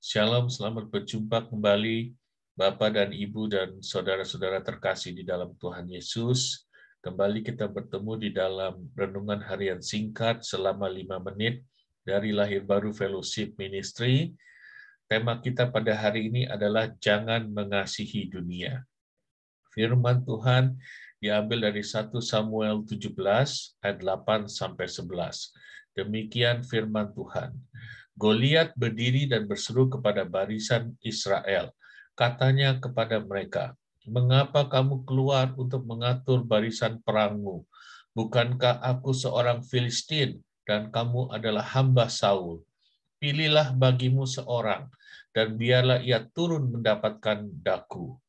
Shalom, selamat berjumpa kembali Bapak dan Ibu dan saudara-saudara terkasih di dalam Tuhan Yesus. Kembali kita bertemu di dalam renungan harian singkat selama 5 menit dari Lahir Baru Fellowship Ministry. Tema kita pada hari ini adalah jangan mengasihi dunia. Firman Tuhan diambil dari 1 Samuel 17 ayat 8 sampai 11. Demikian firman Tuhan. Goliat berdiri dan berseru kepada barisan Israel. Katanya kepada mereka, "Mengapa kamu keluar untuk mengatur barisan perangmu? Bukankah aku seorang Filistin dan kamu adalah hamba Saul? Pilihlah bagimu seorang, dan biarlah ia turun mendapatkan daku.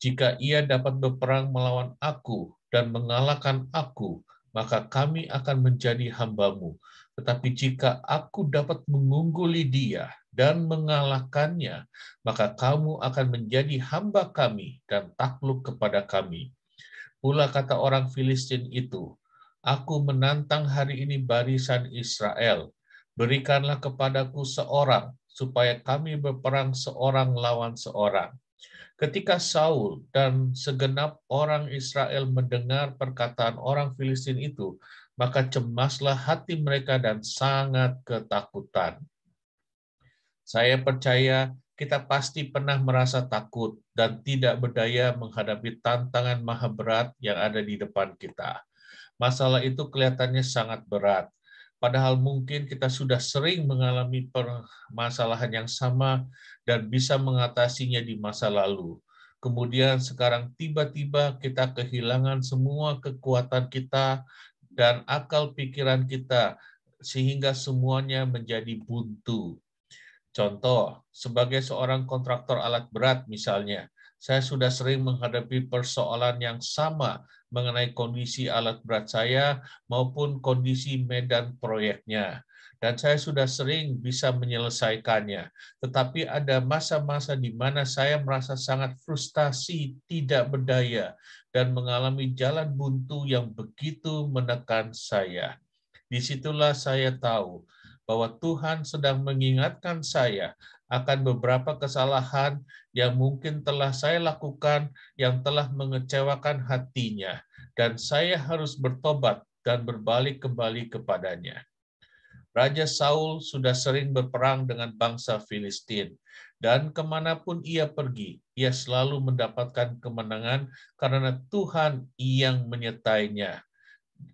Jika ia dapat berperang melawan aku dan mengalahkan aku, maka kami akan menjadi hambamu. Tetapi jika aku dapat mengungguli dia dan mengalahkannya, maka kamu akan menjadi hamba kami dan takluk kepada kami." Pula kata orang Filistin itu, "Aku menantang hari ini barisan Israel. Berikanlah kepadaku seorang, supaya kami berperang seorang lawan seorang." Ketika Saul dan segenap orang Israel mendengar perkataan orang Filistin itu, maka cemaslah hati mereka dan sangat ketakutan. Saya percaya kita pasti pernah merasa takut dan tidak berdaya menghadapi tantangan maha berat yang ada di depan kita. Masalah itu kelihatannya sangat berat. Padahal mungkin kita sudah sering mengalami permasalahan yang sama dan bisa mengatasinya di masa lalu. Kemudian sekarang tiba-tiba kita kehilangan semua kekuatan kita dan akal pikiran kita sehingga semuanya menjadi buntu. Contoh, sebagai seorang kontraktor alat berat misalnya, saya sudah sering menghadapi persoalan yang sama mengenai kondisi alat berat saya maupun kondisi medan proyeknya. Dan saya sudah sering bisa menyelesaikannya. Tetapi ada masa-masa di mana saya merasa sangat frustasi, tidak berdaya, dan mengalami jalan buntu yang begitu menekan saya. Disitulah saya tahu bahwa Tuhan sedang mengingatkan saya akan beberapa kesalahan yang mungkin telah saya lakukan yang telah mengecewakan hatinya, dan saya harus bertobat dan berbalik kembali kepadanya. Raja Saul sudah sering berperang dengan bangsa Filistin, dan kemanapun ia pergi, ia selalu mendapatkan kemenangan karena Tuhan yang menyertainya.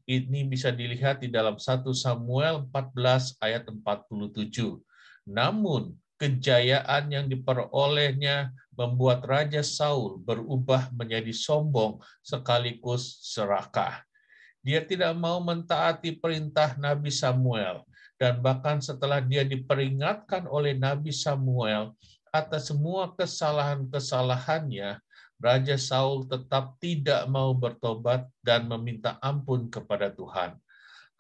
Ini bisa dilihat di dalam 1 Samuel 14 ayat 47. Namun, kejayaan yang diperolehnya membuat Raja Saul berubah menjadi sombong sekaligus serakah. Dia tidak mau mentaati perintah Nabi Samuel, dan bahkan setelah dia diperingatkan oleh Nabi Samuel atas semua kesalahan-kesalahannya, Raja Saul tetap tidak mau bertobat dan meminta ampun kepada Tuhan.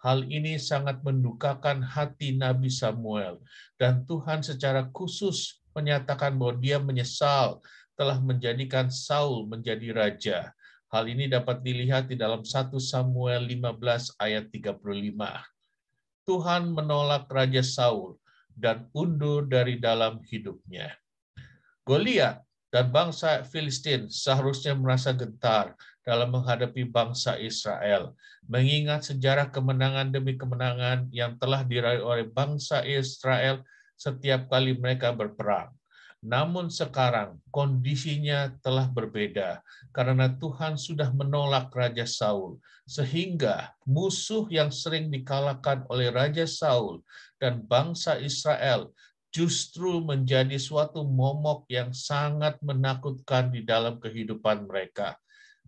Hal ini sangat mendukakan hati Nabi Samuel, dan Tuhan secara khusus menyatakan bahwa dia menyesal telah menjadikan Saul menjadi raja. Hal ini dapat dilihat di dalam 1 Samuel 15 ayat 35. Tuhan menolak Raja Saul dan undur dari dalam hidupnya. Goliat dan bangsa Filistin seharusnya merasa gentar dalam menghadapi bangsa Israel, mengingat sejarah kemenangan demi kemenangan yang telah diraih oleh bangsa Israel setiap kali mereka berperang. Namun sekarang kondisinya telah berbeda karena Tuhan sudah menolak Raja Saul, sehingga musuh yang sering dikalahkan oleh Raja Saul dan bangsa Israel justru menjadi suatu momok yang sangat menakutkan di dalam kehidupan mereka.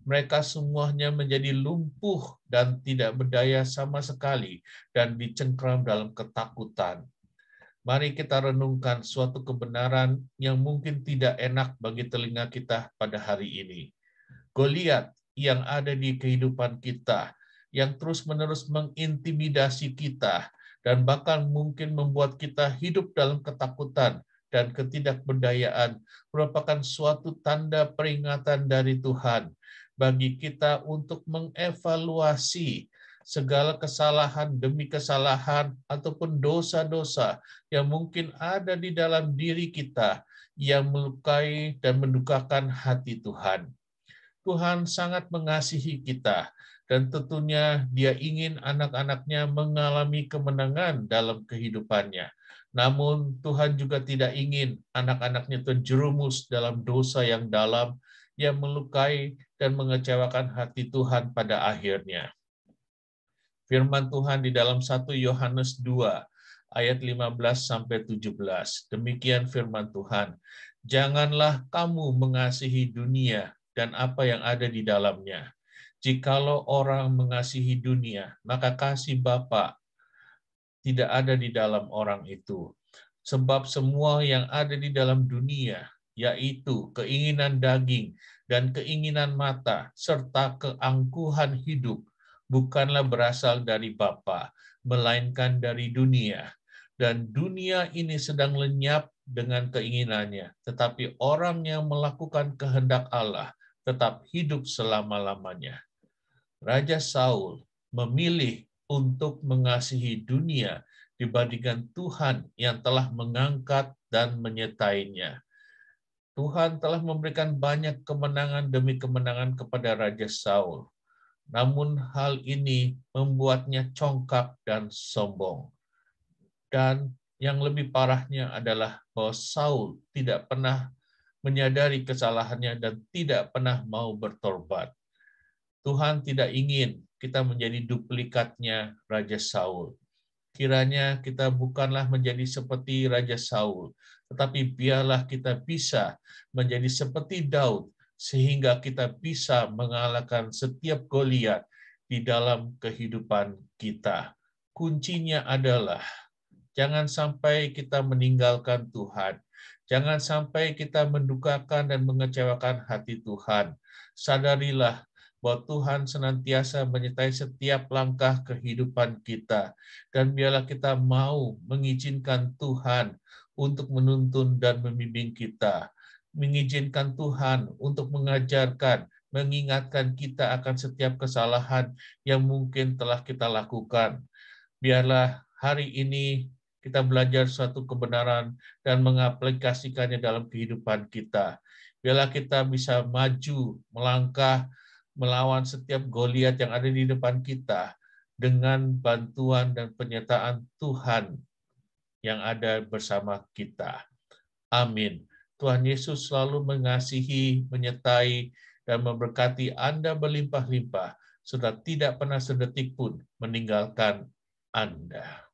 Mereka semuanya menjadi lumpuh dan tidak berdaya sama sekali dan dicengkram dalam ketakutan. Mari kita renungkan suatu kebenaran yang mungkin tidak enak bagi telinga kita pada hari ini. Goliat yang ada di kehidupan kita, yang terus-menerus mengintimidasi kita, dan bahkan mungkin membuat kita hidup dalam ketakutan dan ketidakberdayaan, merupakan suatu tanda peringatan dari Tuhan bagi kita untuk mengevaluasi segala kesalahan demi kesalahan ataupun dosa-dosa yang mungkin ada di dalam diri kita yang melukai dan mendukakan hati Tuhan. Tuhan sangat mengasihi kita, dan tentunya Dia ingin anak-anaknya mengalami kemenangan dalam kehidupannya. Namun Tuhan juga tidak ingin anak-anaknya terjerumus dalam dosa yang dalam, yang melukai dan mengecewakan hati Tuhan pada akhirnya. Firman Tuhan di dalam 1 Yohanes 2, ayat 15-17. Demikian firman Tuhan. Janganlah kamu mengasihi dunia dan apa yang ada di dalamnya. Jikalau orang mengasihi dunia, maka kasih Bapa tidak ada di dalam orang itu. Sebab semua yang ada di dalam dunia, yaitu keinginan daging dan keinginan mata, serta keangkuhan hidup, bukanlah berasal dari Bapa, melainkan dari dunia. Dan dunia ini sedang lenyap dengan keinginannya, tetapi orang yang melakukan kehendak Allah tetap hidup selama-lamanya. Raja Saul memilih untuk mengasihi dunia dibandingkan Tuhan yang telah mengangkat dan menyertainya. Tuhan telah memberikan banyak kemenangan demi kemenangan kepada Raja Saul. Namun hal ini membuatnya congkak dan sombong. Dan yang lebih parahnya adalah bahwa Saul tidak pernah menyadari kesalahannya dan tidak pernah mau bertobat. Tuhan tidak ingin kita menjadi duplikatnya Raja Saul. Kiranya kita bukanlah menjadi seperti Raja Saul, tetapi biarlah kita bisa menjadi seperti Daud, sehingga kita bisa mengalahkan setiap Goliat di dalam kehidupan kita. Kuncinya adalah jangan sampai kita meninggalkan Tuhan. Jangan sampai kita mendukakan dan mengecewakan hati Tuhan. Sadarilah bahwa Tuhan senantiasa menyertai setiap langkah kehidupan kita. Dan biarlah kita mau mengizinkan Tuhan untuk menuntun dan membimbing kita. Mengizinkan Tuhan untuk mengajarkan, mengingatkan kita akan setiap kesalahan yang mungkin telah kita lakukan. Biarlah hari ini kita belajar suatu kebenaran dan mengaplikasikannya dalam kehidupan kita. Biarlah kita bisa maju, melangkah, melawan setiap Goliat yang ada di depan kita dengan bantuan dan penyertaan Tuhan yang ada bersama kita. Amin. Tuhan Yesus selalu mengasihi, menyertai, dan memberkati Anda berlimpah-limpah, serta tidak pernah sedetik pun meninggalkan Anda.